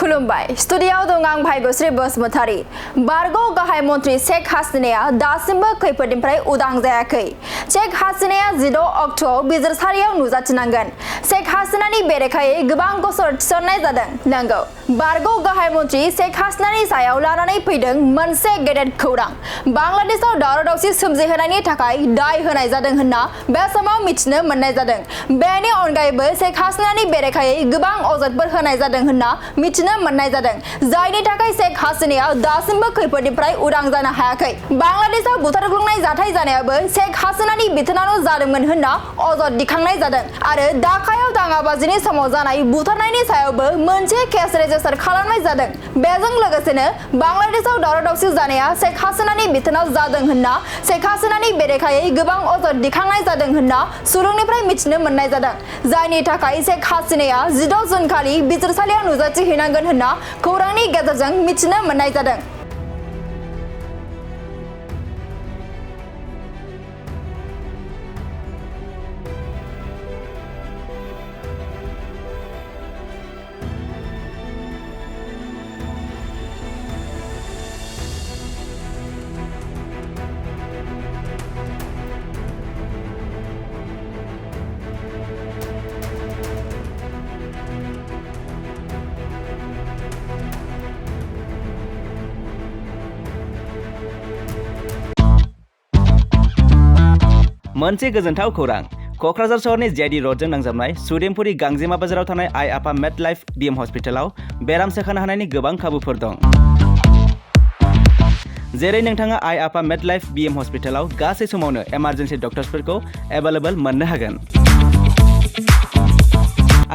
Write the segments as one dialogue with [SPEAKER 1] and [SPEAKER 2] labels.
[SPEAKER 1] खुलुमबाय स्टुडियाव दं आं भाग्यश्री बसुमतारी। बारगौ गाहाय मन्त्रि शेख हासिनाया दासिमबो खैफोदनिफ्राय उदां जायाखै। शेख हासिनाया 16 अक्ट'आव बिजिरसालियाव नुजाथिनांगोन। शेख हासिनानि बेरेखायै गोबां गसर थिसननाय जादों। नंगौ, बारगौ गाहाय मन्त्रि शेख हासिनानि सायाव लानानै फैदों मोनसे गेदेर खौरां। बांलादेशआव दावराव-दावसि सोमजिहोनायनि थाखाय दाय होनाय जादों होनना बे समाव मिथिनो मोननाय जादों। बेनि अनगायैबो शेख हासिनानि बेरेखायै गोबां अजदफोर होनाय जादों होनना मिथिनो मोननाय जादों, जायनि थाखाय शेख हासिनाया दासिमबो खैफोदनिफ्राय उदां जानो हायाखै। बांलादेशआव बुथारग्लुंनाय जाथाय जानायाबो शेख हासिनानि बिथोनावनो जादोंमोन होनना अजद दिखांनाय जादों आरो ढाकायाव दाङाबाजिनि समाव जानाय बुथारनायनि सायावबो मोनसे केस रेजिस्टार खालामनाय जादों। बेजों लोगोसेनो बांलादेशआव दावराव-दावसि जानाया शेख हासिनानि बिथोनाव जादों होनना शेख हासिनानि बेरेखायै गोबां अजद दिखांनाय जादों होनना सुलुंनिफ्राय मिथिनो मोननाय जादों, जायनि थाखाय शेख हासिनाया 16 जुन खालि बिजिरसालियाव नुजाथिहैनांगोन होनना खौरांनि गेजेरजों मिथिनो मोननाय जादों।
[SPEAKER 2] मोनसे गोजोनथाव खौरां। क'क्राझार सहरनि जेडी र'डजों नांजाबनाय सुदेमपुरी गांजेमा बाजाराव थानाय आइ आफा मेडलाइफ बीएम हस्पिटालाव बेराम सोखानो हानायनि गोबां खाबुफोर दं। जेरै नोंथाङा आइ आफा मेडलाइफ बीएम हस्पिटालाव गासै समावनो इमारजेन्सि डक्टर्सफोरखौ एभेलेबल मोननो हागोन।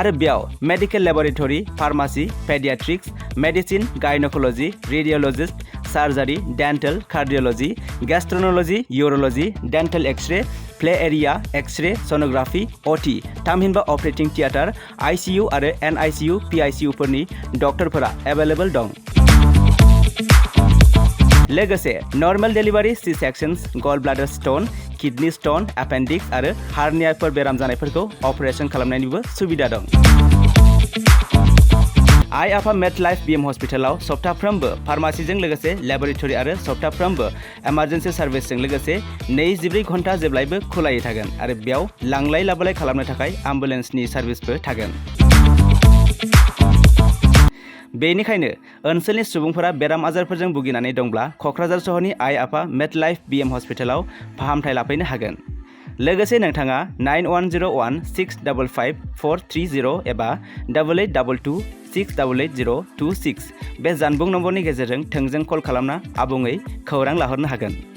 [SPEAKER 2] आरो बेयाव medical laboratory, pharmacy, paediatrics, medicine, gynaecology, radiologist, surgery, dental, cardiology, gastroenterology, urology, dental X-ray, play area, X-ray, sonography, OT, थामहिनबा ऑपरेटिंग थिएटर, आईसीयू आरो एनआईसीयू, पीआईसीयू फोरनि डक्टरफोरा एभेलेबल दं। लोगोसे normal delivery, C sections, gall bladder stone, kidney stone, appendix आरो हार्नियाफोर बेराम जानायफोरखौ अपारेशन खालामनायनिबो सुबिदा दं। आइ आफा मेडलाइफ बीएम हस्पिटालाव सप्ताफ्रोमबो फार्मासीजों लोगोसे लेबरेटरी आरो सप्ताफ्रोमबो इमारजेन्सि सार्भिसजों लोगोसे 24 घन्टा जेब्लायबो खुलायै थागोन आरो बेयाव लांलाय लाबोलाय खालामनो थाखाय एम्बुलेन्सनि सार्भिसबो थागोन। बेनिखायनो ओनसोलनि सुबुंफोरा बेराम आजारफोरजों भुगिनानै दंब्ला क'क्राझार सहरनि आइ आफा मेडलाइफ बीएम हस्पिटालाव फाहामथाय लाफैनो हागोन। लोगोसे नोंथाङा 9101 655 430 एबा 8822 688 026 बे जानबुं नम्बरनि गेजेरजों थोंजों कल खालामना आबुङै खौरां लाहरनो हागोन।